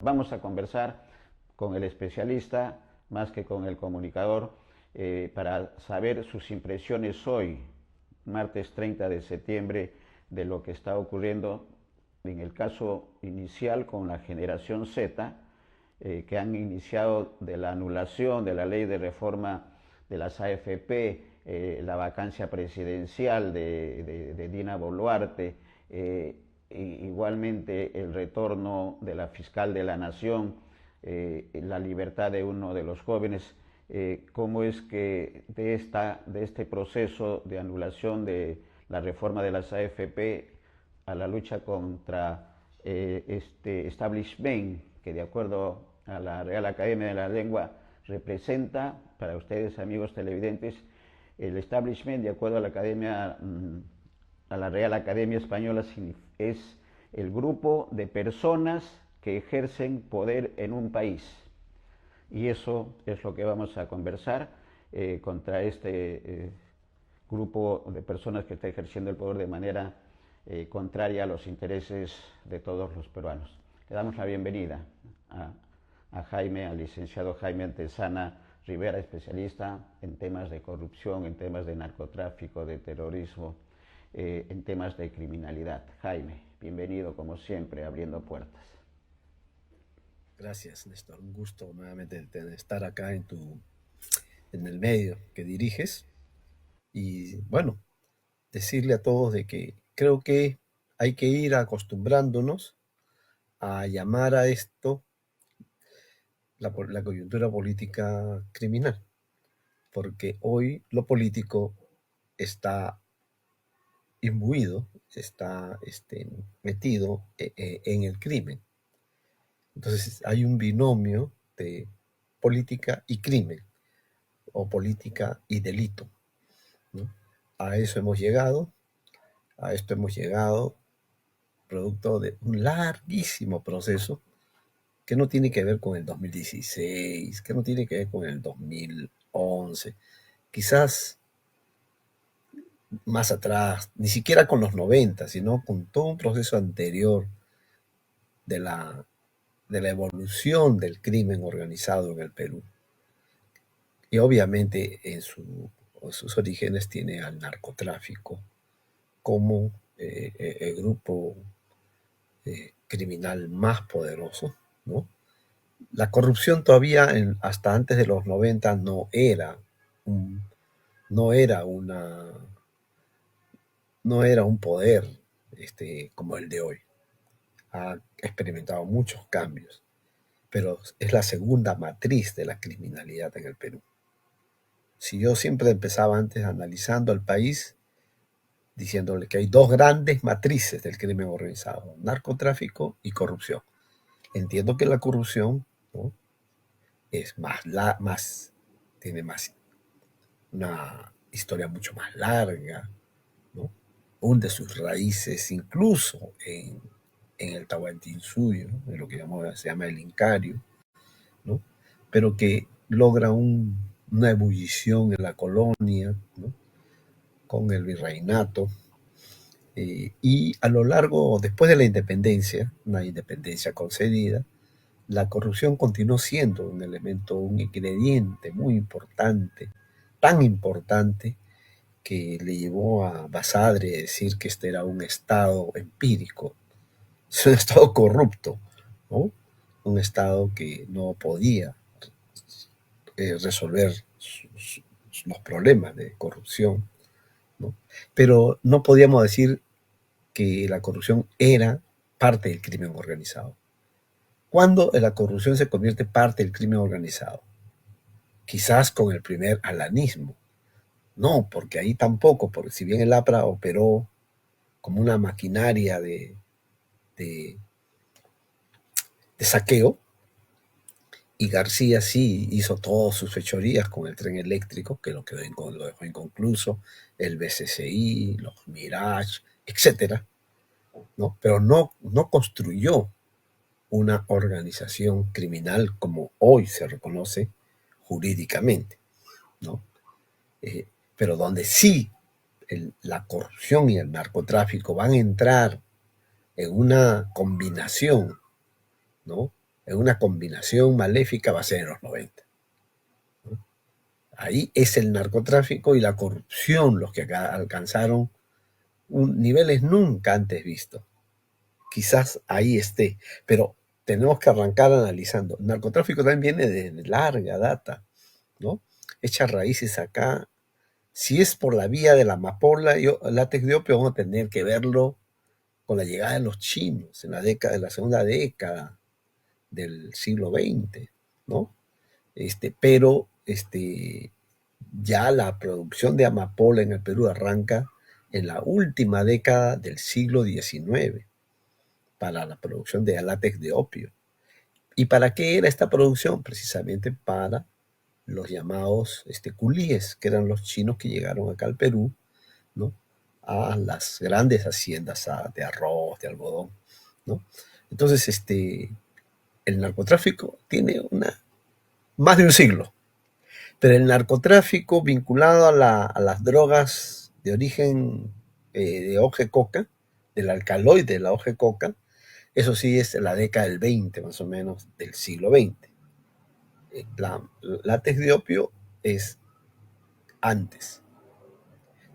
Vamos a conversar con el especialista más que con el comunicador para saber sus impresiones hoy, martes 30 de septiembre, de lo que está ocurriendo en el caso inicial con la generación Z, que han iniciado de la anulación de la ley de reforma de las AFP, la vacancia presidencial de Dina Boluarte, igualmente el retorno de la fiscal de la Nación, la libertad de uno de los jóvenes. ¿Cómo es que de este proceso de anulación de la reforma de las AFP a la lucha contra este establishment que, de acuerdo a la Real Academia de la Lengua, representa para ustedes, amigos televidentes, el establishment, de acuerdo a la Academia, a la Real Academia Española, es el grupo de personas que ejercen poder en un país? Y eso es lo que vamos a conversar contra este grupo de personas que está ejerciendo el poder de manera contraria a los intereses de todos los peruanos. Le damos la bienvenida a Jaime, al licenciado Jaime Antezana Rivera, especialista en temas de corrupción, en temas de narcotráfico, de terrorismo, en temas de criminalidad. Jaime, bienvenido como siempre, abriendo puertas. Gracias, Néstor. Un gusto nuevamente estar acá en el medio que diriges. Y bueno, decirle a todos de que creo que hay que ir acostumbrándonos a llamar a esto la coyuntura política criminal, porque hoy lo político está imbuido, está metido en el crimen. Entonces hay un binomio de política y crimen, o política y delito, ¿no? A eso hemos llegado, a esto hemos llegado producto de un larguísimo proceso que no tiene que ver con el 2016, que no tiene que ver con el 2011, quizás más atrás, ni siquiera con los 90, sino con todo un proceso anterior de la evolución del crimen organizado en el Perú. Y obviamente en sus orígenes tiene al narcotráfico como el grupo criminal más poderoso, ¿no? La corrupción todavía hasta antes de los 90 un, no era una, no era un poder como el de hoy. Ha experimentado muchos cambios, pero es la segunda matriz de la criminalidad en el Perú. Si yo siempre empezaba antes analizando al país, diciéndole que hay dos grandes matrices del crimen organizado: narcotráfico y corrupción. Entiendo que la corrupción, ¿no?, es tiene una historia mucho más larga, ¿no? Hunde sus raíces incluso en el Tahuantinsuyo, ¿no?, en lo que se llama el Incario, ¿no?, pero que logra una ebullición en la colonia, ¿no?, con el virreinato, y a lo largo, después de la independencia, una independencia concedida, la corrupción continuó siendo un elemento, un ingrediente muy importante, tan importante que le llevó a Basadre a decir que este era un Estado empírico, es un Estado corrupto, ¿no? Un Estado que no podía resolver los problemas de corrupción, ¿no? Pero no podíamos decir que la corrupción era parte del crimen organizado. ¿Cuándo la corrupción se convierte parte del crimen organizado? Quizás con el primer alanismo. No, porque ahí tampoco, porque si bien el APRA operó como una maquinaria de, de saqueo, y García sí hizo todas sus fechorías con el tren eléctrico, que lo dejó inconcluso, el BCCI, los Mirage, etcétera, ¿no? Pero no construyó una organización criminal como hoy se reconoce jurídicamente, ¿no? Pero donde sí la corrupción y el narcotráfico van a entrar en una combinación, ¿no?, en una combinación maléfica, va a ser en los 90. ¿No? Ahí es el narcotráfico y la corrupción los que alcanzaron niveles nunca antes vistos. Quizás ahí esté, pero tenemos que arrancar analizando. El narcotráfico también viene de larga data, ¿no? Echa raíces acá. Si es por la vía de la amapola, el látex de opio, vamos a tener que verlo con la llegada de los chinos en la segunda década del siglo XX, ¿no? Pero ya la producción de amapola en el Perú arranca en la última década del siglo XIX para la producción de látex de opio. ¿Y para qué era esta producción? Precisamente para los llamados culíes, que eran los chinos que llegaron acá al Perú, ¿no? A las grandes haciendas de arroz, de algodón, ¿no? Entonces, el narcotráfico tiene más de un siglo, pero el narcotráfico vinculado a las drogas de origen de hoja coca, del alcaloide de la hoja coca, eso sí es la década del 20, más o menos, del siglo XX. La látex de opio es antes.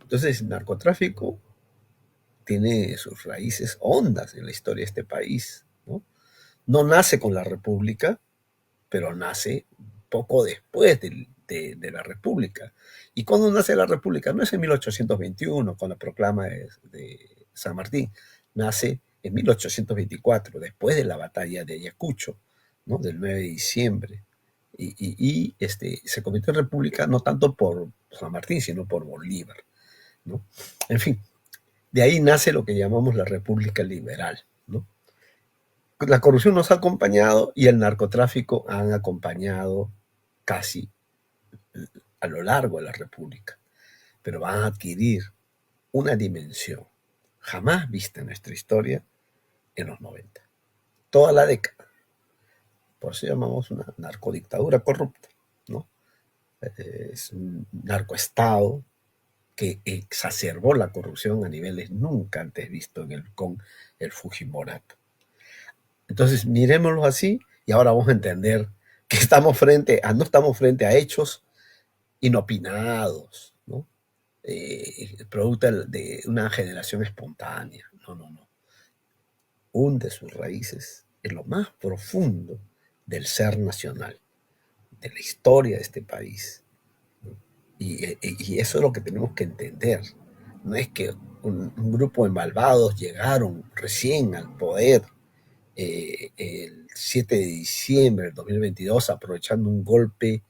Entonces, el narcotráfico tiene sus raíces hondas en la historia de este país, ¿no? No nace con la República, pero nace poco después de la República. ¿Y cuándo nace la República? No es en 1821, con la proclama de San Martín, nace en 1824, después de la batalla de Ayacucho, ¿no? Del 9 de diciembre. Y se convirtió en república no tanto por San Martín, sino por Bolívar, ¿no? En fin, de ahí nace lo que llamamos la República Liberal, ¿no? La corrupción nos ha acompañado y el narcotráfico han acompañado casi a lo largo de la República, pero van a adquirir una dimensión jamás vista en nuestra historia en los 90. Toda la década. Por eso llamamos una narcodictadura corrupta, ¿no? Es un narcoestado que exacerbó la corrupción a niveles nunca antes vistos con el Fujimorato. Entonces, miremoslo así y ahora vamos a entender que no estamos frente a hechos inopinados, ¿no? Producto de una generación espontánea. No, no, no. Hunde sus raíces en lo más profundo del ser nacional, de la historia de este país. Y eso es lo que tenemos que entender. No es que un grupo de malvados llegaron recién al poder el 7 de diciembre del 2022 aprovechando un golpe,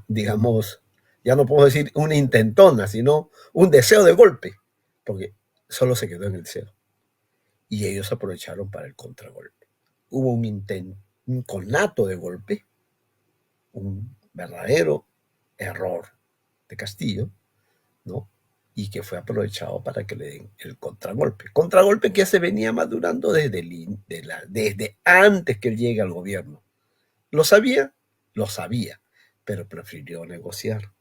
digamos, ya no puedo decir una intentona, sino un deseo de golpe, porque solo se quedó en el deseo. Y ellos aprovecharon para el contragolpe. Hubo un conato de golpe, un verdadero error de Castillo, ¿no? Y que fue aprovechado para que le den el contragolpe. Contragolpe que ya se venía madurando desde antes que él llegue al gobierno. ¿Lo sabía? Lo sabía, pero prefirió negociar.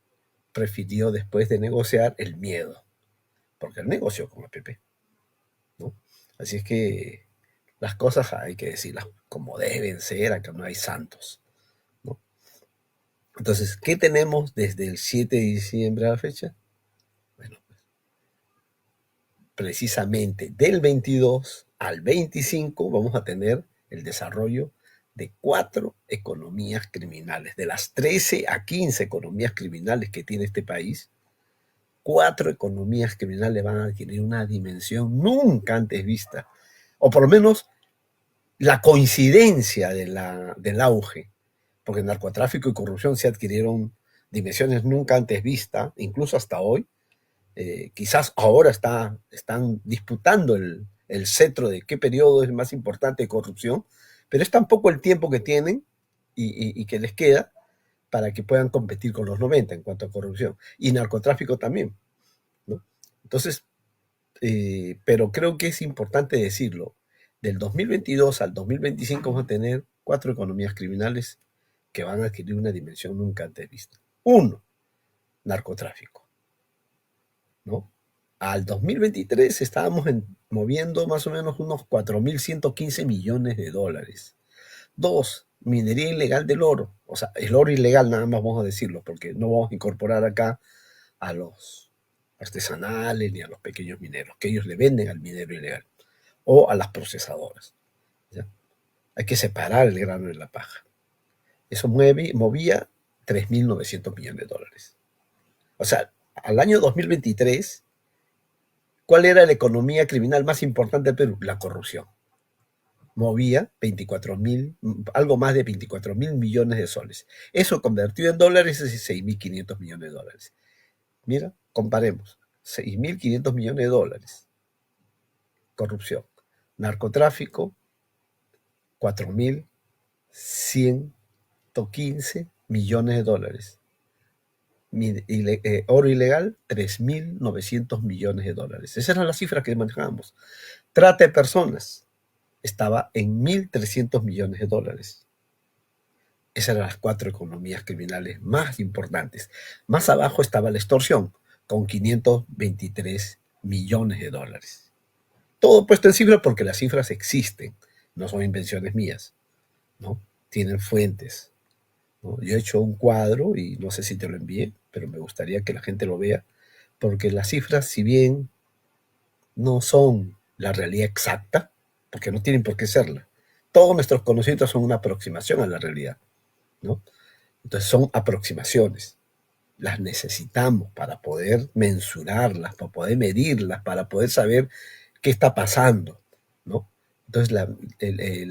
Prefirió después de negociar el miedo, porque él negoció con el PP, ¿no? Así es que las cosas hay que decirlas como deben ser, acá no hay santos, ¿no? Entonces, ¿qué tenemos desde el 7 de diciembre a la fecha? Bueno, precisamente del 22 al 25 vamos a tener el desarrollo de 4 economías criminales. De las 13 a 15 economías criminales que tiene este país, 4 economías criminales van a adquirir una dimensión nunca antes vista, o por lo menos la coincidencia del auge, porque el narcotráfico y corrupción se adquirieron dimensiones nunca antes vistas, incluso hasta hoy. Quizás ahora están disputando el cetro de qué periodo es más importante de corrupción, pero es tan poco el tiempo que tienen y que les queda para que puedan competir con los 90 en cuanto a corrupción. Y narcotráfico también, ¿no? Entonces, pero creo que es importante decirlo, del 2022 al 2025 vamos a tener 4 economías criminales que van a adquirir una dimensión nunca antes vista. Uno, narcotráfico, ¿no? Al 2023 estábamos moviendo más o menos unos 4.115 millones de dólares. Dos, minería ilegal del oro. O sea, el oro ilegal nada más vamos a decirlo, porque no vamos a incorporar acá a los artesanales ni a los pequeños mineros, que ellos le venden al minero ilegal o a las procesadoras. ¿Ya? Hay que separar el grano de la paja. Eso movía 3.900 millones de dólares. O sea, al año 2023, ¿cuál era la economía criminal más importante del Perú? La corrupción. Movía 24.000, algo más de 24.000 millones de soles. Eso convertido en dólares es 6.500 millones de dólares. Mira, comparemos. 6.500 millones de dólares. Corrupción. Narcotráfico, 4.115 millones de dólares. Oro ilegal, 3.900 millones de dólares. Esa era la cifra que manejábamos. Trata de personas, estaba en 1.300 millones de dólares. Esas eran las 4 economías criminales más importantes. Más abajo estaba la extorsión, con 523 millones de dólares. Todo puesto en cifras porque las cifras existen, no son invenciones mías, ¿no? Tienen fuentes, ¿no? Yo he hecho un cuadro y no sé si te lo envié, pero me gustaría que la gente lo vea, porque las cifras, si bien no son la realidad exacta, porque no tienen por qué serla, todos nuestros conocimientos son una aproximación a la realidad, ¿no? Entonces son aproximaciones. Las necesitamos para poder mensurarlas, para poder medirlas, para poder saber qué está pasando, ¿no? Entonces la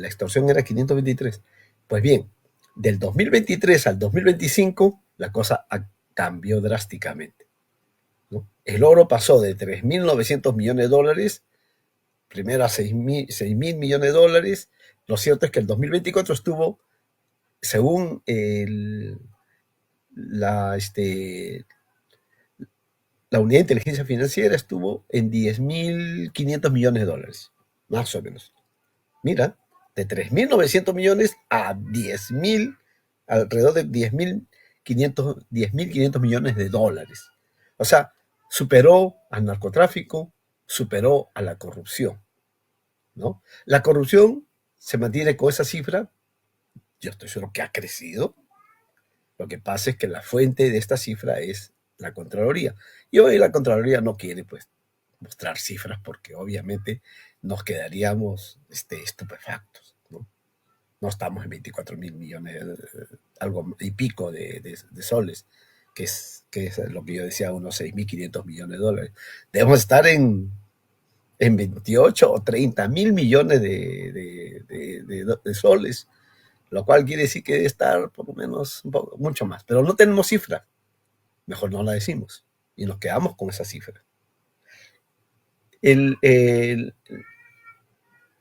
extorsión era 523. Pues bien, del 2023 al 2025 la cosa cambió drásticamente, ¿no? El oro pasó de 3.900 millones de dólares, primero a 6.000 millones de dólares. Lo cierto es que el 2024 estuvo, según la unidad de inteligencia financiera, estuvo en 10.500 millones de dólares, más o menos. Mira, de 3.900 millones a 10.000, alrededor de 10.500 millones de dólares. O sea, superó al narcotráfico, superó a la corrupción, ¿no? La corrupción se mantiene con esa cifra, yo estoy seguro que ha crecido. Lo que pasa es que la fuente de esta cifra es la Contraloría. Y hoy la Contraloría no quiere, pues, mostrar cifras porque obviamente nos quedaríamos estupefactos, ¿no? No estamos en 24.000 millones, algo y pico de soles, que es lo que yo decía, unos 6.500 millones de dólares. Debemos estar en 28 o 30.000 millones de soles, lo cual quiere decir que debe estar por lo menos mucho más. Pero no tenemos cifra, mejor no la decimos y nos quedamos con esa cifra.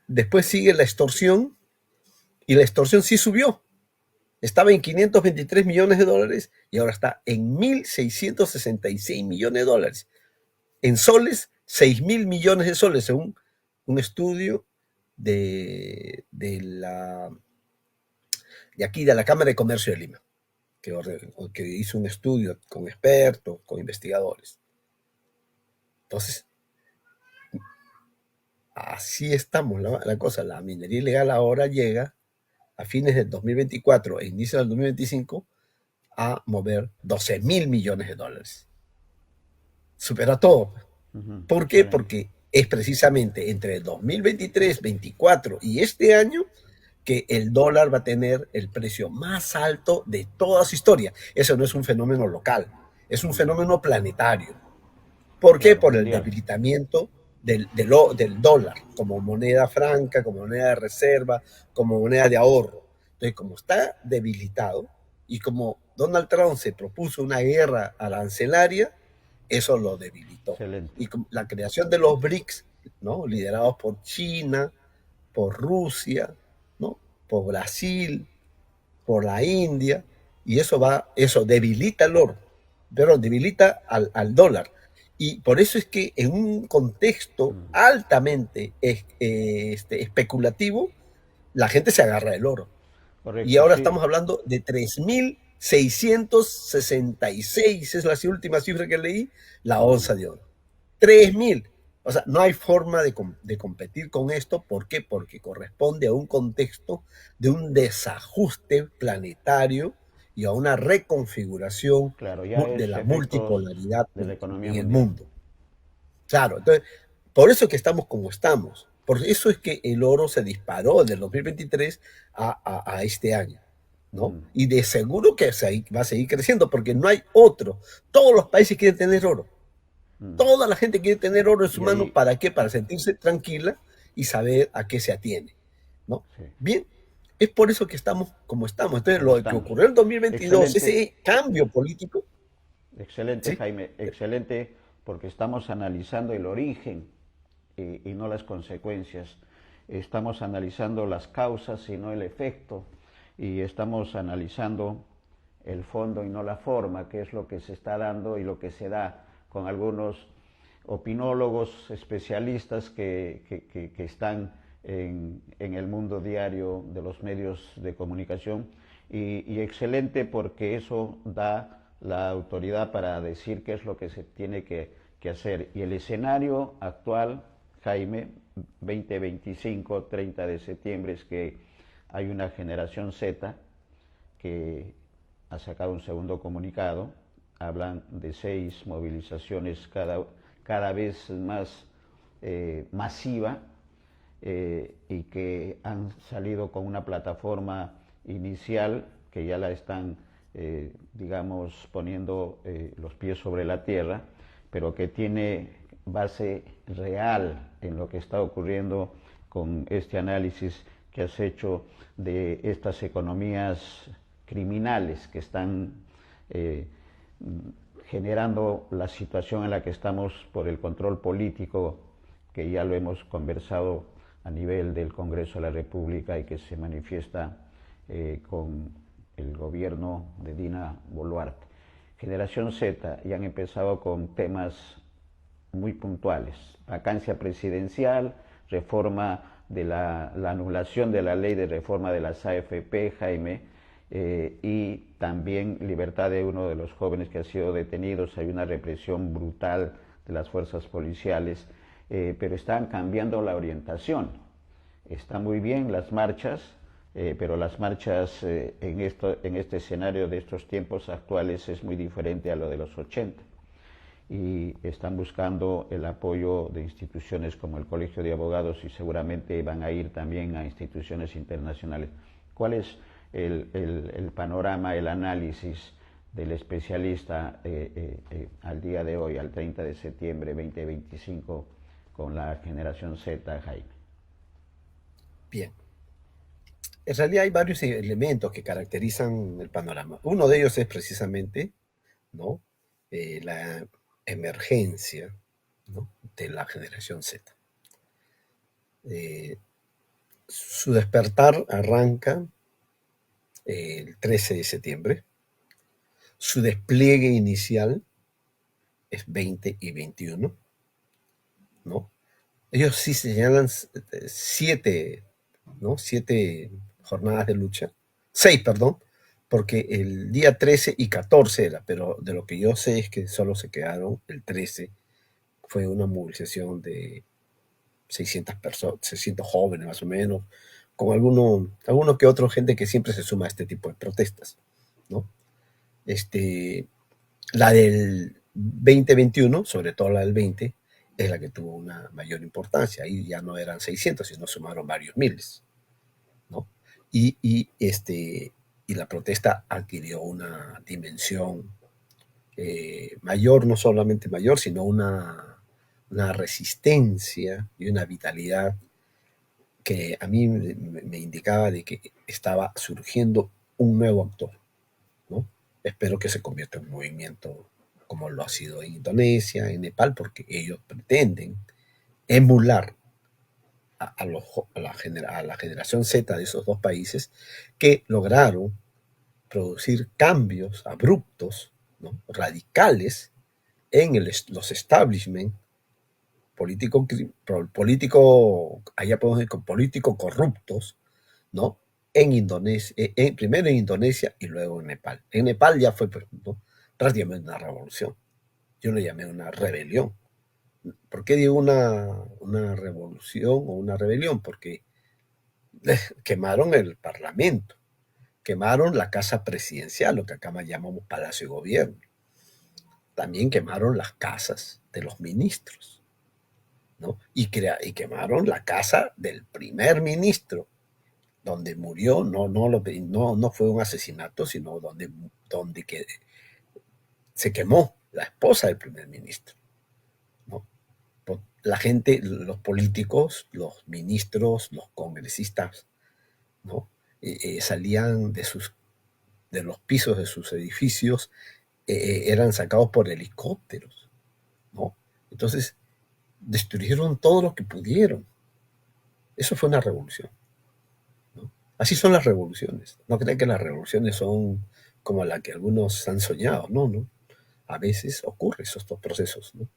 Después sigue la extorsión, y la extorsión sí subió. Estaba en 523 millones de dólares y ahora está en 1.666 millones de dólares. En soles, 6.000 millones de soles, según un estudio de aquí, de la Cámara de Comercio de Lima, que hizo un estudio con expertos, con investigadores. Entonces, así estamos la cosa. La minería ilegal ahora llega a fines del 2024 e inicio del 2025 a mover 12.000 millones de dólares. Supera todo. ¿Por qué? Excelente. Porque es precisamente entre el 2023, 2024 y este año que el dólar va a tener el precio más alto de toda su historia. Eso no es un fenómeno local, es un fenómeno planetario. ¿Por qué? Claro, Por el mundial. debilitamiento del dólar como moneda franca, como moneda de reserva, como moneda de ahorro. Entonces, como está debilitado y como Donald Trump se propuso una guerra arancelaria, eso lo debilitó. Excelente. Y la creación de los BRICS, ¿no? Liderados por China, por Rusia, ¿no? Por Brasil, por la India, y eso debilita el oro, pero debilita al dólar. Y por eso es que en un contexto altamente especulativo, la gente se agarra del oro. Y Correcto, ahora sí. estamos hablando de 3.666, es la última cifra que leí, la onza de oro. 3.000. O sea, no hay forma de competir con esto. ¿Por qué? Porque corresponde a un contexto de un desajuste planetario y a una reconfiguración Claro, ya de es la efectos multipolaridad de la economía en el mundial. mundo. Claro, entonces, por eso es que estamos como estamos. Por eso es que el oro se disparó del 2023 a este año, ¿no? Mm, Y de seguro que va a seguir creciendo porque no hay otro. Todos los países quieren tener oro. mm. Toda la gente quiere tener oro en su Y mano. ahí, ¿Para qué? Para sentirse tranquila y saber a qué se atiene, ¿no? sí, Bien, es por eso que estamos como estamos. Entonces, como lo que estamos. ocurrió en el 2022, Excelente, ese cambio político, excelente, ¿sí? Jaime, excelente, porque estamos analizando el origen y no las consecuencias. Estamos analizando las causas y no el efecto. Y estamos analizando el fondo y no la forma, que es lo que se está dando y lo que se da con algunos opinólogos, especialistas que están en el mundo diario de los medios de comunicación y excelente porque eso da la autoridad para decir qué es lo que se tiene que hacer. Y el escenario actual, Jaime, 2025, 30 de septiembre, es que hay una generación Z que ha sacado un segundo comunicado, hablan de 6 movilizaciones cada vez más masiva y que han salido con una plataforma inicial que ya la están, digamos, poniendo los pies sobre la tierra, pero que tiene base real en lo que está ocurriendo con este análisis que has hecho de estas economías criminales que están eh, generando la situación en la que estamos por el control político, que ya lo hemos conversado a nivel del Congreso de la República y que se manifiesta con el gobierno de Dina Boluarte. Generación Z ya han empezado con temas muy puntuales: vacancia presidencial, reforma de la anulación de la ley de reforma de las AFP, Jaime, y también libertad de uno de los jóvenes que ha sido detenido. Hay una represión brutal de las fuerzas policiales, pero están cambiando la orientación. Están muy bien las marchas, pero las marchas en este escenario de estos tiempos actuales es muy diferente a lo de los 80 y están buscando el apoyo de instituciones como el Colegio de Abogados y seguramente van a ir también a instituciones internacionales. ¿Cuál es el panorama, el análisis del especialista al día de hoy, al 30 de septiembre 2025, con la generación Z, Jaime? Bien. En realidad hay varios elementos que caracterizan el panorama. Uno de ellos es precisamente, ¿no? La emergencia, ¿no? De la generación Z. Eh, Su despertar arranca el 13 de septiembre. Su despliegue inicial es 20 y 21, ¿no? Ellos sí señalan 7, ¿no? 7 jornadas de lucha. 6, perdón, porque el día 13 y 14 era, pero de lo que yo sé es que solo se quedaron el 13. Fue una movilización de 600 personas, 600 jóvenes más o menos, con alguno que otro gente que siempre se suma a este tipo de protestas, ¿no? Este, la del 2021, sobre todo la del 20, es la que tuvo una mayor importancia. Ahí ya no eran 600, sino sumaron varios miles, ¿no? Y la protesta adquirió una dimensión mayor, no solamente mayor, sino una resistencia y una vitalidad que a mí me indicaba de que estaba surgiendo un nuevo actor, ¿no? Espero que se convierta en un movimiento como lo ha sido en Indonesia, en Nepal, porque ellos pretenden emular a la generación Z de esos dos países que lograron producir cambios abruptos, ¿no? Radicales en los establishment político, allá podemos decir, con políticos corruptos, ¿no? En Indonesia, primero en Indonesia y luego en Nepal. En Nepal ya fue, ¿no? Prácticamente una revolución. Yo lo llamé una rebelión, ¿Por qué digo una revolución o una rebelión? Porque quemaron el Parlamento, quemaron la casa presidencial, lo que acá llamamos Palacio de Gobierno. También quemaron las casas de los ministros, ¿no? Y quemaron la casa del primer ministro, donde murió, no fue un asesinato, sino donde se quemó la esposa del primer ministro, ¿no? La gente, los políticos, los ministros, los congresistas, ¿no? Salían de los pisos de sus edificios, eran sacados por helicópteros, ¿no? Entonces, destruyeron todo lo que pudieron. Eso fue una revolución, ¿no? Así son las revoluciones. No crean que las revoluciones son como la que algunos han soñado, no, no. A veces ocurre esos dos procesos, ¿no?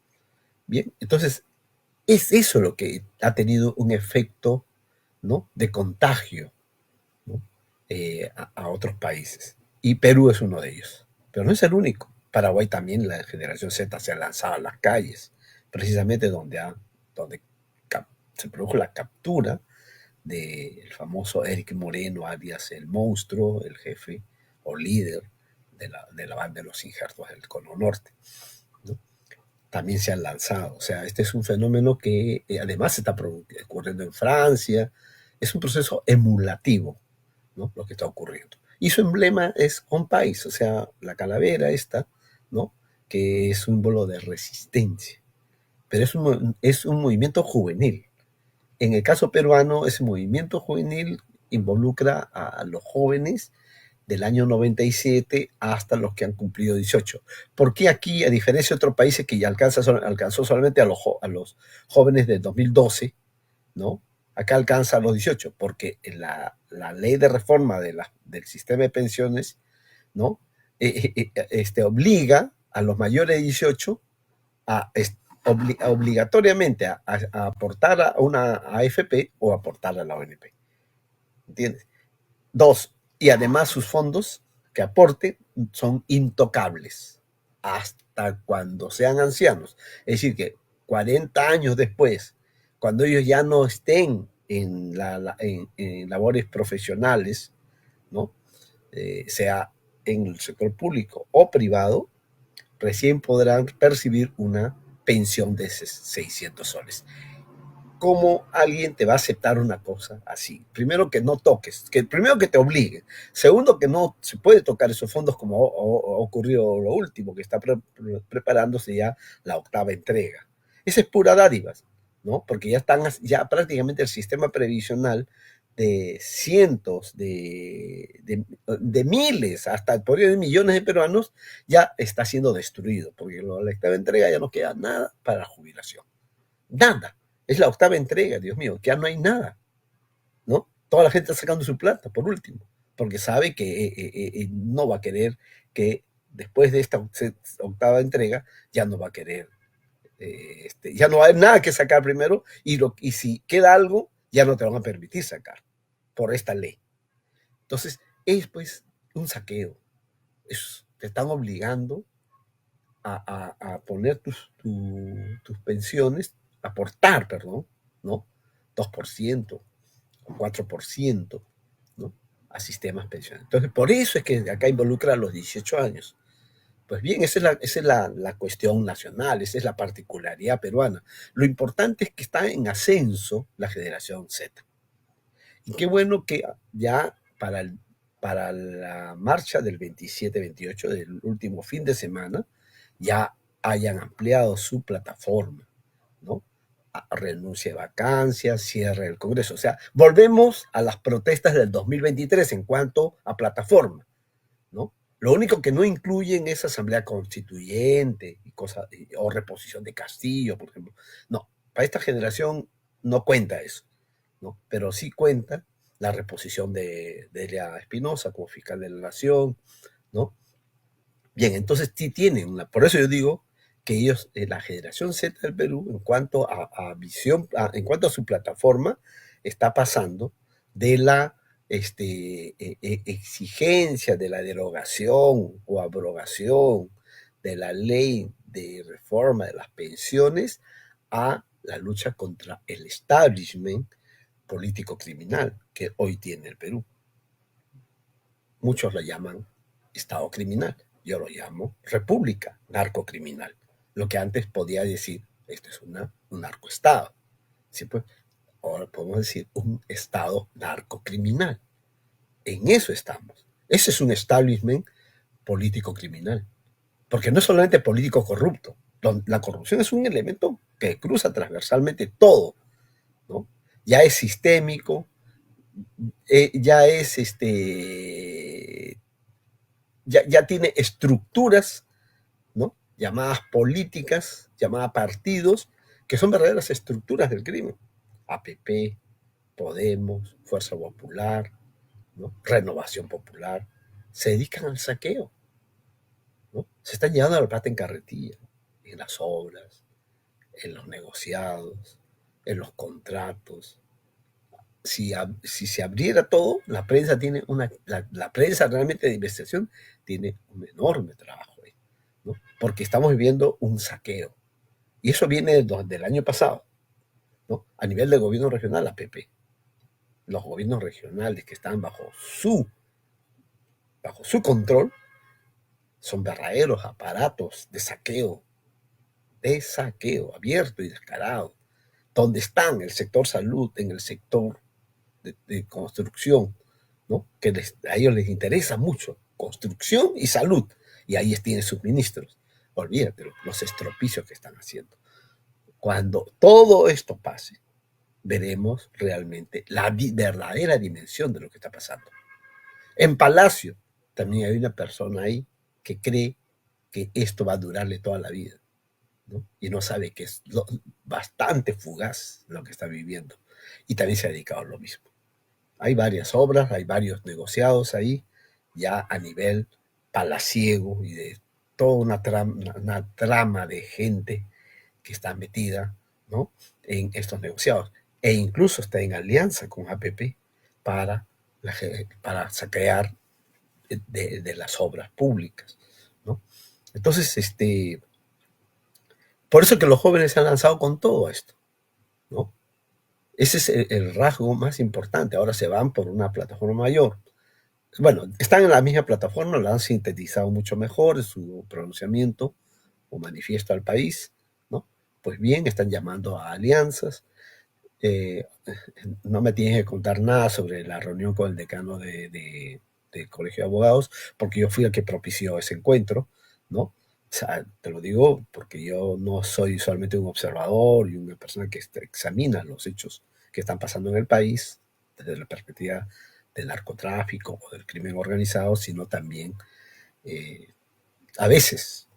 Bien, entonces es eso lo que ha tenido un efecto, ¿no?, de contagio, ¿no?, a otros países. Y Perú es uno de ellos. Pero no es el único. Paraguay también, la generación Z se ha lanzado a las calles, precisamente donde se produjo la captura del famoso Eric Moreno, alias el monstruo, el jefe o líder de la banda de los injertos del Cono Norte, ¿no? También se han lanzado. O sea, este es un fenómeno que además está ocurriendo en Francia. Es un proceso emulativo, ¿no?, lo que está ocurriendo. Y su emblema es un país, o sea, la calavera esta, ¿no?, que es símbolo de resistencia. Pero es un movimiento juvenil. En el caso peruano, ese movimiento juvenil involucra a los jóvenes del año 97 hasta los que han cumplido 18. ¿Por qué aquí, a diferencia de otros países que ya alcanzó solamente a los jóvenes de 2012, ¿no? Acá alcanza a los 18, porque la ley de reforma del sistema de pensiones, ¿no?, obliga a los mayores de 18 a, obligatoriamente a aportar a una AFP o aportar a la ONP. ¿Entiendes? Dos, y además sus fondos que aporten son intocables hasta cuando sean ancianos. Es decir, que 40 años después, cuando ellos ya no estén en labores profesionales, ¿no?, sea en el sector público o privado, recién podrán percibir una pensión de 600 soles. ¿Cómo alguien te va a aceptar una cosa así? Primero, que no toques, primero que te obliguen. Segundo, que no se puede tocar esos fondos, como ocurrió lo último, que está preparándose ya la 8ª entrega. Esa es pura dádivas, ¿no? Porque ya prácticamente el sistema previsional de cientos, de miles, hasta por de millones de peruanos, ya está siendo destruido, porque la 8ª entrega ya no queda nada para la jubilación. Nada. Es la 8ª entrega, Dios mío, ya no hay nada, ¿no? Toda la gente está sacando su plata, por último, porque sabe que no va a querer que después de esta 8ª entrega, ya no va a querer, ya no hay nada que sacar primero, y si queda algo, ya no te van a permitir sacar por esta ley. Entonces, es pues un saqueo. Te están obligando a poner tus pensiones, aportar, perdón, ¿no?, 2% o 4%, ¿no?, a sistemas pensionales. Entonces, por eso es que acá involucra a los 18 años. Pues bien, esa es la cuestión nacional, esa es la particularidad peruana. Lo importante es que está en ascenso la generación Z. Y qué bueno que ya para la marcha del 27-28, del último fin de semana, ya hayan ampliado su plataforma, ¿no? Renuncia de vacancias, cierre del Congreso. O sea, volvemos a las protestas del 2023 en cuanto a plataforma, ¿no? Lo único que no incluyen es asamblea constituyente y o reposición de Castillo, por ejemplo. No, para esta generación no cuenta eso, ¿no? Pero sí cuenta la reposición de Delia Espinosa como fiscal de la Nación, ¿no? Bien, entonces sí tienen por eso yo digo que ellos, la generación Z del Perú, en cuanto a visión, en cuanto a su plataforma, está pasando de la exigencia de la derogación o abrogación de la ley de reforma de las pensiones a la lucha contra el establishment político criminal que hoy tiene el Perú. Muchos lo llaman Estado criminal, yo lo llamo República narcocriminal. Lo que antes podía decir, esto es un narcoestado. ¿Sí? Pues, ahora podemos decir un Estado narcocriminal. En eso estamos. Ese es un establishment político criminal. Porque no es solamente político corrupto. La corrupción es un elemento que cruza transversalmente todo, ¿no? Ya es sistémico, ya es ya tiene estructuras, ¿no? Llamadas políticas, llamadas partidos, que son verdaderas estructuras del crimen. APP, Podemos, Fuerza Popular, ¿no? Renovación Popular, se dedican al saqueo, ¿no? Se están llevando la plata en carretilla, en las obras, en los negociados, en los contratos. Si se abriera todo, la prensa tiene la prensa realmente de investigación tiene un enorme trabajo ahí, ¿no? Porque estamos viviendo un saqueo. Y eso viene del año pasado, ¿no? A nivel de gobierno regional, la PP. Los gobiernos regionales que están bajo su control son verdaderos aparatos de saqueo abierto y descarado, donde están el sector salud, en el sector de construcción, ¿no? Que a ellos les interesa mucho construcción y salud, y ahí tienen sus ministros. Olvídate los estropicios que están haciendo. Cuando todo esto pase, veremos realmente la verdadera dimensión de lo que está pasando. En Palacio también hay una persona ahí que cree que esto va a durarle toda la vida, ¿no? Y no sabe que es bastante fugaz lo que está viviendo. Y también se ha dedicado a lo mismo. Hay varias obras, hay varios negociados ahí, ya a nivel palaciego y de toda una trama de gente que está metida, ¿no? En estos negociados. E incluso está en alianza con APP para saquear de las obras públicas, ¿no? Entonces, por eso que los jóvenes se han lanzado con todo esto, ¿no? Ese es el rasgo más importante. Ahora se van por una plataforma mayor. Bueno, están en la misma plataforma, la han sintetizado mucho mejor en su pronunciamiento o manifiesto al país, ¿no? Pues bien, están llamando a alianzas. No me tienes que contar nada sobre la reunión con el decano del Colegio de Abogados, porque yo fui el que propició ese encuentro, ¿no? O sea, te lo digo porque yo no soy solamente un observador y una persona que examina los hechos que están pasando en el país desde la perspectiva del narcotráfico o del crimen organizado, sino también a veces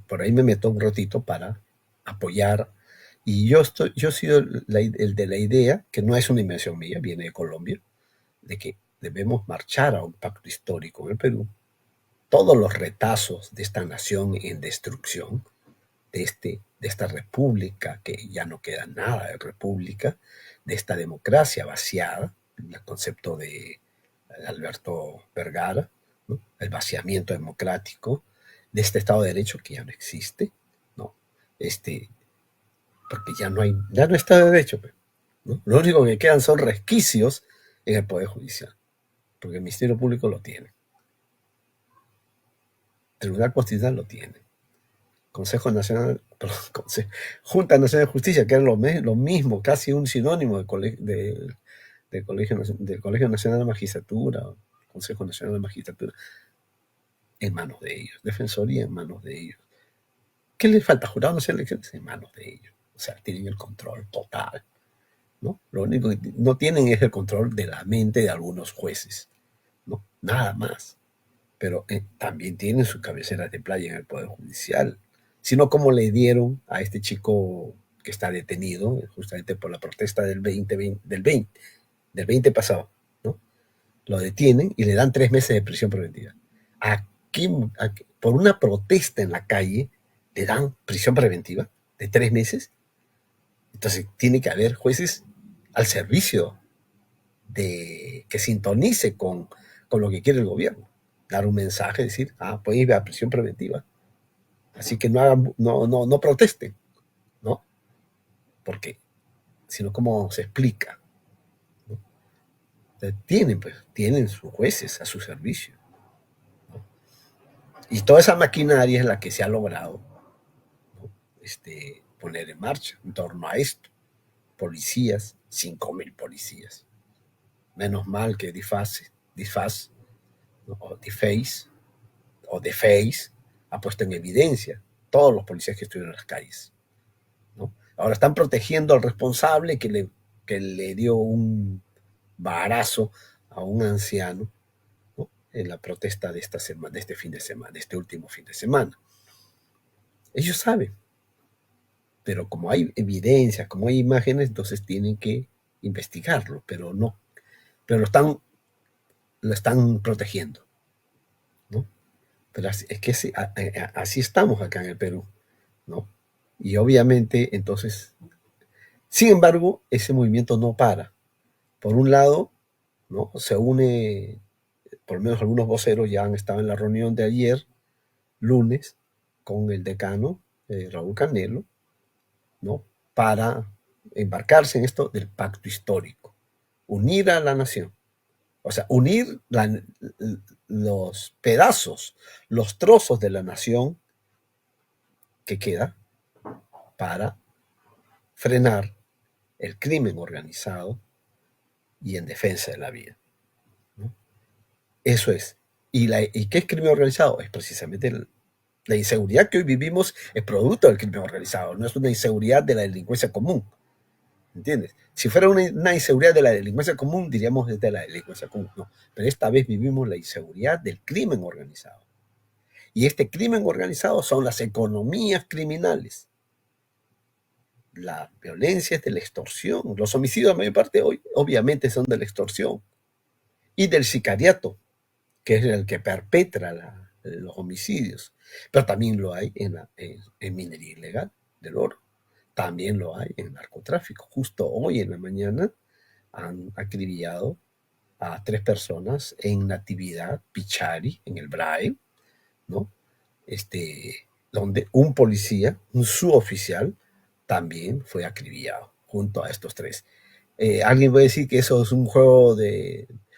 por ahí me meto un ratito para apoyar. Y yo he sido el de la idea, que no es una invención mía, viene de Colombia, de que debemos marchar a un pacto histórico en el Perú. Todos los retazos de esta nación en destrucción, de esta república, que ya no queda nada de república, de esta democracia vaciada, el concepto de Alberto Vergara, ¿no? El vaciamiento democrático, de este Estado de Derecho que ya no existe, ¿no? Porque ya no está de derecho, ¿no? Lo único que quedan son resquicios en el Poder Judicial, porque el Ministerio Público lo tiene, el Tribunal Constitucional lo tiene, Consejo Nacional, perdón, Junta Nacional de Justicia, que era lo mismo, casi un sinónimo del Colegio Nacional de Magistratura, Consejo Nacional de Magistratura, en manos de ellos, Defensoría en manos de ellos. ¿Qué les falta? Jurado Nacional de Elecciones en manos de ellos. O sea, tienen el control total, ¿no? Lo único que no tienen es el control de la mente de algunos jueces, ¿no? Nada más. Pero también tienen sus cabeceras de playa en el Poder Judicial. Sino como le dieron a este chico que está detenido justamente por la protesta del 20 pasado, ¿no? Lo detienen y le dan 3 meses de prisión preventiva. Por una protesta en la calle le dan prisión preventiva de 3 meses. Entonces tiene que haber jueces al servicio de que sintonice con lo que quiere el gobierno. Dar un mensaje, decir, pueden ir a prisión preventiva. Así que no protesten, ¿no? porque sino cómo se explica, ¿no? Tienen sus jueces a su servicio, ¿no? Y toda esa maquinaria es la que se ha logrado, ¿no? Poner en marcha en torno a esto. Policías, 5.000 policías. Menos mal que DIFAS, ¿no? O DeFace, ha puesto en evidencia todos los policías que estuvieron en las calles, ¿no? Ahora están protegiendo al responsable que le dio un barazo a un anciano, ¿no? En la protesta de esta semana, de este fin de semana, de este último fin de semana. Ellos saben, pero como hay evidencia, como hay imágenes, entonces tienen que investigarlo, pero no, pero lo están protegiendo, ¿no? Pero es que así estamos acá en el Perú, ¿no? Y obviamente, entonces, sin embargo, ese movimiento no para. Por un lado, ¿no? Se une, por lo menos algunos voceros ya han estado en la reunión de ayer, lunes, con el decano, Raúl Canelo, ¿no? Para embarcarse en esto del pacto histórico, unir a la nación, o sea, unir los pedazos, los trozos de la nación que queda para frenar el crimen organizado y en defensa de la vida, ¿no? Eso es. ¿Y qué es crimen organizado? Es precisamente la inseguridad que hoy vivimos es producto del crimen organizado, no es una inseguridad de la delincuencia común, ¿entiendes? Si fuera una inseguridad de la delincuencia común, diríamos es de la delincuencia común, no. Pero esta vez vivimos la inseguridad del crimen organizado. Y este crimen organizado son las economías criminales. La violencia es de la extorsión. Los homicidios, la mayor parte hoy, obviamente, son de la extorsión y del sicariato, que es el que perpetra los homicidios. Pero también lo hay en minería ilegal del oro. También lo hay en narcotráfico. Justo hoy en la mañana han acribillado a 3 personas en Natividad, Pichari, en el Braille, ¿no? Donde un policía, un suboficial, también fue acribillado junto a estos 3. Alguien puede decir que eso es un juego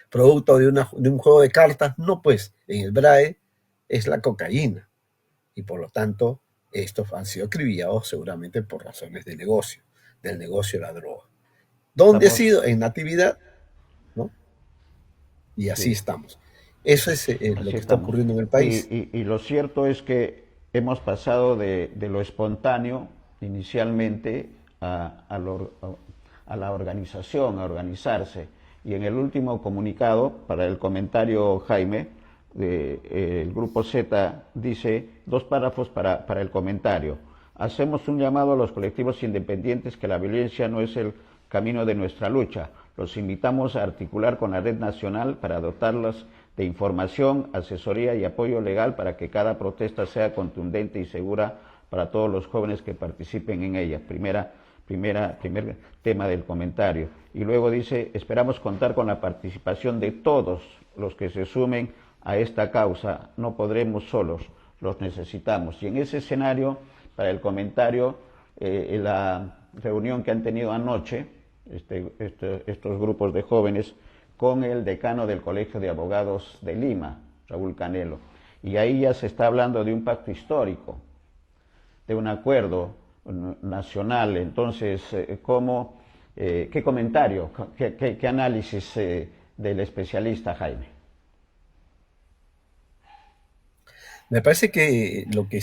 producto de un juego de cartas. No, pues en el BRAE es la cocaína y por lo tanto estos han sido acribillados seguramente por razones de negocio, del negocio de la droga. ¿Dónde ha Estamos, sido? En Natividad, ¿no? Y así sí, estamos. Eso es lo así que está estamos. ocurriendo en el Y, país. y lo cierto es que hemos pasado de lo espontáneo inicialmente a la organización, a organizarse. Y en el último comunicado, para el comentario Jaime, el Grupo Z dice 2 párrafos para el comentario. Hacemos un llamado a los colectivos independientes que la violencia no es el camino de nuestra lucha. Los invitamos a articular con la Red Nacional para dotarlos de información, asesoría y apoyo legal para que cada protesta sea contundente y segura para todos los jóvenes que participen en ella. Primer tema del comentario. Y luego dice, esperamos contar con la participación de todos los que se sumen a esta causa. No podremos solos, los necesitamos. Y en ese escenario, para el comentario, la reunión que han tenido anoche, estos grupos de jóvenes, con el decano del Colegio de Abogados de Lima, Raúl Canelo. Y ahí ya se está hablando de un pacto histórico, de un acuerdo nacional. Entonces, ¿qué comentario, qué análisis del especialista Jaime? Me parece que lo que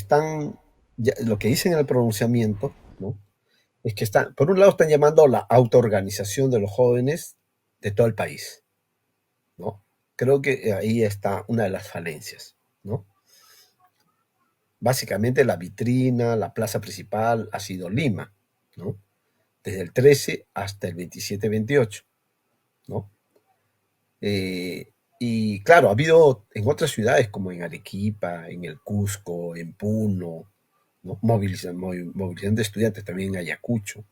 dicen en el pronunciamiento, ¿no? Es que por un lado están llamando a la autoorganización de los jóvenes de todo el país, ¿no? Creo que ahí está una de las falencias, ¿no? Básicamente la vitrina, la plaza principal ha sido Lima, ¿no? Desde el 13 hasta el 27-28, ¿no? Y claro, ha habido en otras ciudades como en Arequipa, en el Cusco, en Puno, ¿no? Movilización de estudiantes también en Ayacucho,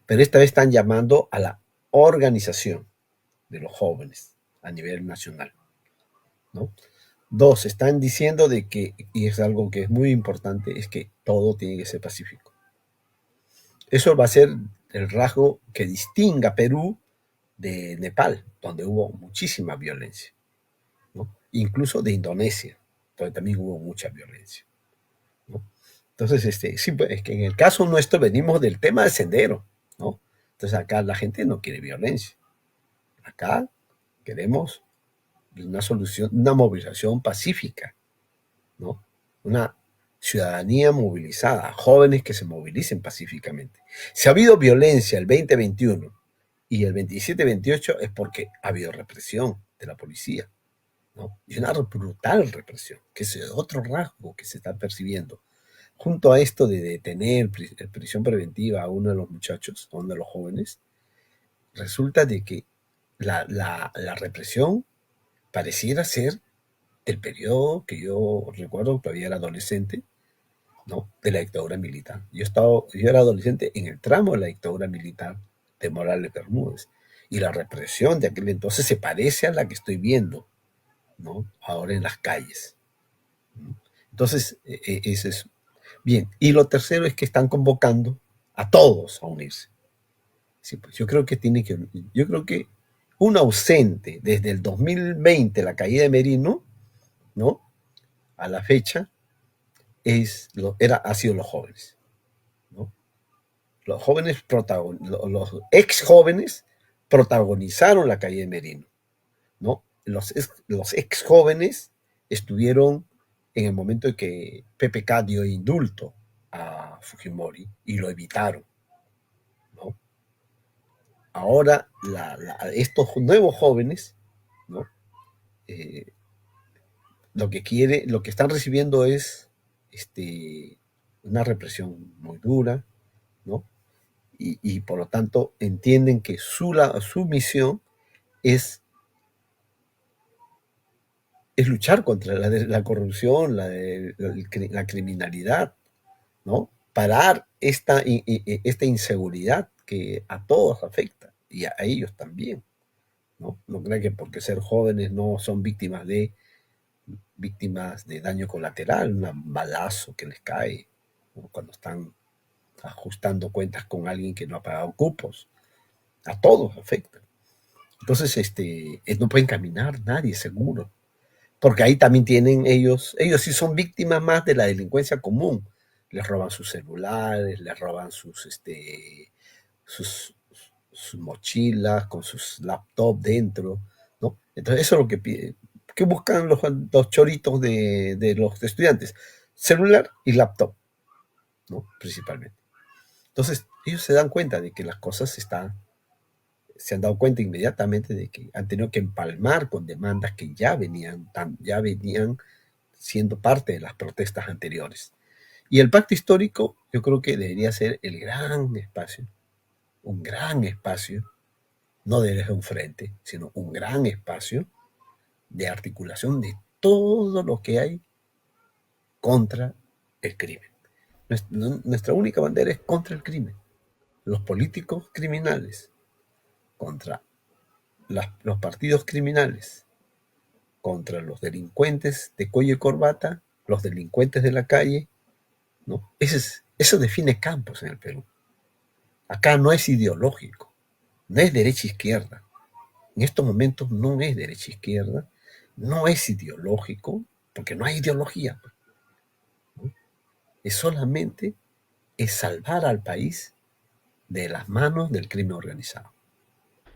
pero esta vez están llamando a la organización de los jóvenes a nivel nacional, ¿no? 2, están diciendo de que, y es algo que es muy importante, es que todo tiene que ser pacífico. Eso va a ser el rasgo que distinga a Perú de Nepal, donde hubo muchísima violencia, ¿no? Incluso de Indonesia, donde también hubo mucha violencia, ¿no? Entonces, sí, pues, es que en el caso nuestro venimos del tema del sendero, ¿no? Entonces acá la gente no quiere violencia. Acá queremos una solución, una movilización pacífica, ¿no? Una ciudadanía movilizada, jóvenes que se movilicen pacíficamente. Si ha habido violencia el 2021 y el 27-28 es porque ha habido represión de la policía, ¿no? Y una brutal represión, que es otro rasgo que se está percibiendo. Junto a esto de detener prisión preventiva a uno de los muchachos, a uno de los jóvenes, resulta de que la represión pareciera ser el periodo que yo recuerdo que todavía era adolescente, ¿no? De la dictadura militar. Yo era adolescente en el tramo de la dictadura militar de Morales Bermúdez. Y la represión de aquel entonces se parece a la que estoy viendo, ¿no? Ahora en las calles, ¿no? Entonces, eso es bien. Y lo tercero es que están convocando a todos a unirse. Sí, pues yo creo que un ausente desde el 2020, la caída de Merino, ¿no? A la fecha, ha sido los jóvenes, ¿no? Los jóvenes, los ex jóvenes protagonizaron la caída de Merino, ¿no? Los ex jóvenes estuvieron en el momento en que PPK dio indulto a Fujimori y lo evitaron, ¿no? Ahora estos nuevos jóvenes, ¿no? Eh, lo que están recibiendo es una represión muy dura, ¿no? Y por lo tanto entienden que su misión es, es luchar contra la corrupción, la criminalidad, ¿no? Parar esta inseguridad que a todos afecta y a ellos también, ¿no? No crean que porque ser jóvenes no son víctimas de daño colateral, un balazo que les cae, ¿no? Cuando están ajustando cuentas con alguien que no ha pagado cupos. A todos afecta. Entonces, no pueden caminar nadie seguro, porque ahí también tienen ellos sí son víctimas más de la delincuencia común. Les roban sus celulares, les roban sus, sus mochilas con sus laptops dentro, ¿no? Entonces, eso es lo que piden. ¿Qué buscan los choritos de los estudiantes? Celular y laptop, ¿no? Principalmente. Entonces, ellos se dan cuenta de que las cosas se han dado cuenta inmediatamente de que han tenido que empalmar con demandas que ya venían siendo parte de las protestas anteriores. Y el pacto histórico yo creo que debería ser el gran espacio, un gran espacio, no de un frente, sino un gran espacio de articulación de todo lo que hay contra el crimen. Nuestra única bandera es contra el crimen. Los políticos criminales, contra los partidos criminales, contra los delincuentes de cuello y corbata, los delincuentes de la calle, ¿no? Eso define campos en el Perú. Acá no es ideológico, no es derecha-izquierda. En estos momentos no es derecha-izquierda, no es ideológico, porque no hay ideología, ¿no? Es solamente salvar al país de las manos del crimen organizado.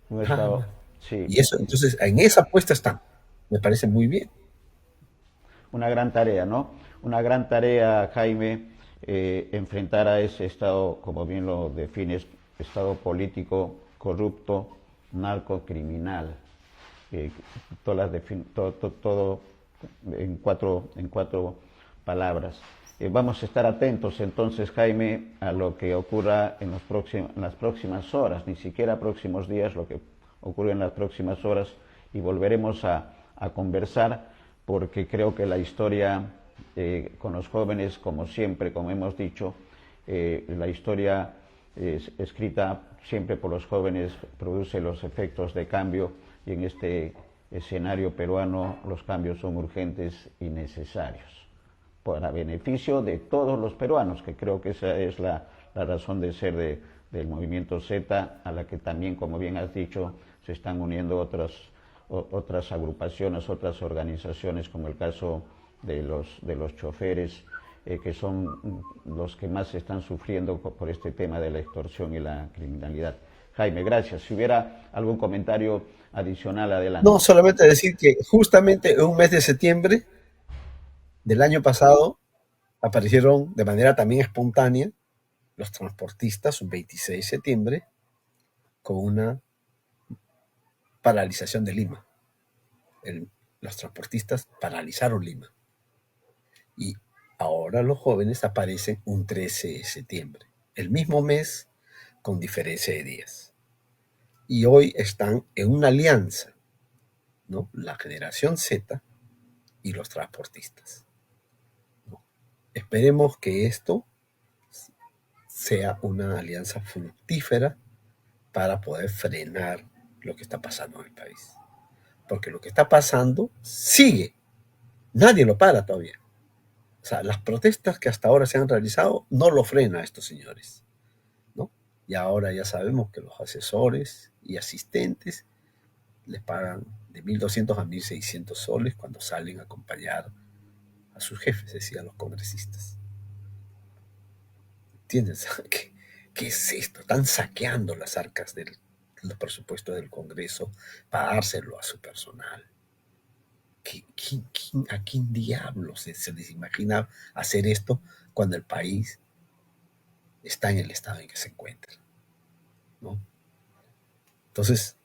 Un Nada estado, más. sí, Y eso, entonces, en esa apuesta están. Me parece muy bien. una gran tarea, ¿no? Una gran tarea, Jaime, enfrentar a ese Estado, como bien lo defines, Estado político, corrupto, narcocriminal. Todo en cuatro palabras. Vamos a estar atentos entonces, Jaime, a lo que ocurra en las próximas horas, ni siquiera próximos días, lo que ocurre en las próximas horas, y volveremos a conversar, porque creo que la historia con los jóvenes, como siempre, como hemos dicho, la historia escrita siempre por los jóvenes produce los efectos de cambio, y en este escenario peruano los cambios son urgentes y necesarios para beneficio de todos los peruanos, que creo que esa es la la razón de ser del movimiento Z, a la que también, como bien has dicho, se están uniendo otras agrupaciones, otras organizaciones, como el caso de los choferes, que son los que más están sufriendo por este tema de la extorsión y la criminalidad. Jaime, gracias. Si hubiera algún comentario adicional, No, adelante. solamente decir que justamente en un mes de septiembre del año pasado aparecieron de manera también espontánea los transportistas, un 26 de septiembre, con una paralización de Lima. Los transportistas paralizaron Lima. Y ahora los jóvenes aparecen un 13 de septiembre, el mismo mes con diferencia de días. Y hoy están en una alianza, ¿no? La generación Z y los transportistas, ¿no? Esperemos que esto sea una alianza fructífera para poder frenar lo que está pasando en el país. Porque lo que está pasando sigue. Nadie lo para todavía. O sea, las protestas que hasta ahora se han realizado no lo frena a estos señores, ¿no? Y ahora ya sabemos que los asesores y asistentes les pagan de 1.200 a 1.600 soles cuando salen a acompañar a sus jefes, es decir, a los congresistas. ¿Entiendes? ¿Qué es esto? Están saqueando las arcas de los presupuestos del Congreso para dárselo a su personal. ¿A quién diablos se les imagina hacer esto cuando el país está en el estado en que se encuentra, ¿no? Entonces,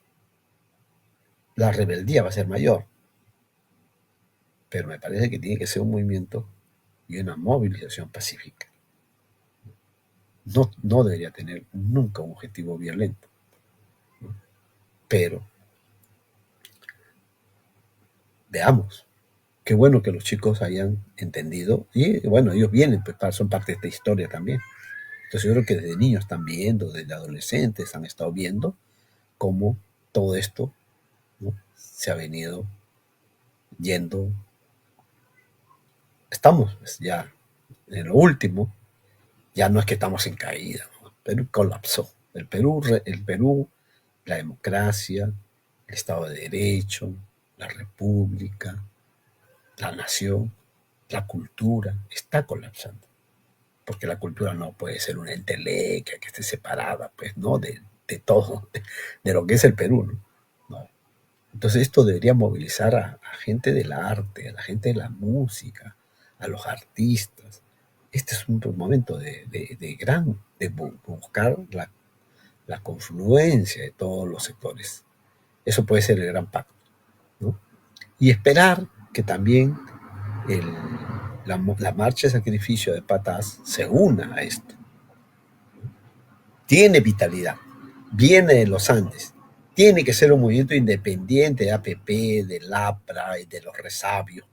la rebeldía va a ser mayor, pero me parece que tiene que ser un movimiento y una movilización pacífica. No debería tener nunca un objetivo violento, ¿no? Pero veamos. Qué bueno que los chicos hayan entendido y bueno, ellos vienen, pues son parte de esta historia también. Entonces yo creo que desde niños están viendo, desde adolescentes han estado viendo cómo todo esto, ¿no? Se ha venido yendo. Estamos pues, ya en lo último, ya no es que estamos en caída, ¿no? El Perú colapsó. El Perú, la democracia, el Estado de Derecho, la República, la nación, la cultura, está colapsando. Porque la cultura no puede ser una entelequia que esté separada, pues, ¿no? De todo, de lo que es el Perú, ¿no? No. Entonces esto debería movilizar a gente del arte, a la gente de la música, a los artistas. Este es un momento de buscar la confluencia de todos los sectores. Eso puede ser el gran pacto, ¿no? Y esperar que también la marcha de sacrificio de Patas se una a esto. Tiene vitalidad, viene de los Andes, tiene que ser un movimiento independiente de APP, del APRA y de los resabios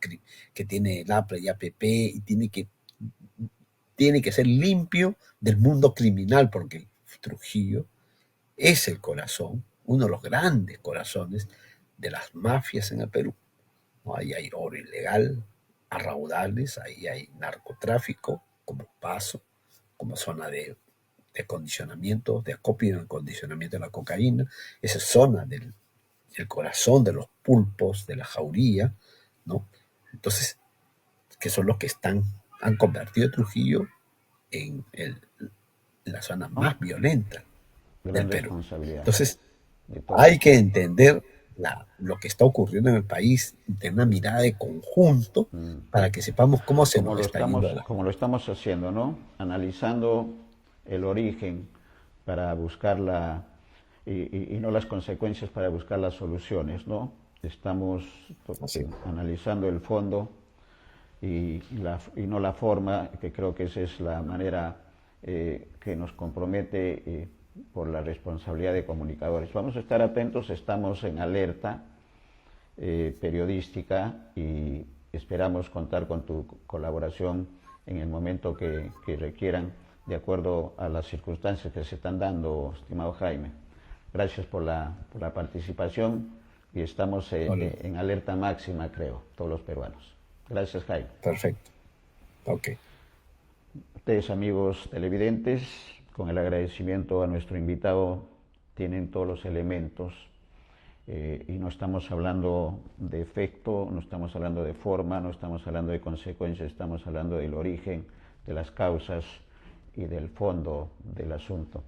que tiene el APRA y APP, y tiene que ser limpio del mundo criminal, porque Trujillo es el corazón, uno de los grandes corazones de las mafias en el Perú. ¿No? Ahí hay oro ilegal a raudales, ahí hay narcotráfico como paso, como zona de condicionamiento, de acopio y acondicionamiento de la cocaína. Esa es zona del corazón de los pulpos, de la jauría, ¿no? Entonces, que son los que han convertido a Trujillo en la zona ¿No? más violenta del Gran Perú. responsabilidad Entonces, de todos. hay que entender lo que está ocurriendo en el país, tener una mirada de conjunto para que sepamos cómo se nos está yendo de la... Como lo estamos haciendo, ¿no? Analizando el origen para buscar y no las consecuencias para buscar las soluciones, ¿no? Estamos analizando el fondo y no la forma, que creo que esa es la manera que nos compromete por la responsabilidad de comunicadores. Vamos a estar atentos, estamos en alerta periodística y esperamos contar con tu colaboración en el momento que requieran, de acuerdo a las circunstancias que se están dando, estimado Jaime. Gracias por la participación y estamos en alerta máxima, creo, todos los peruanos. Gracias, Jaime. Perfecto. Ok. Ustedes, amigos televidentes, con el agradecimiento a nuestro invitado, tienen todos los elementos y no estamos hablando de efecto, no estamos hablando de forma, no estamos hablando de consecuencias, estamos hablando del origen, de las causas y del fondo del asunto.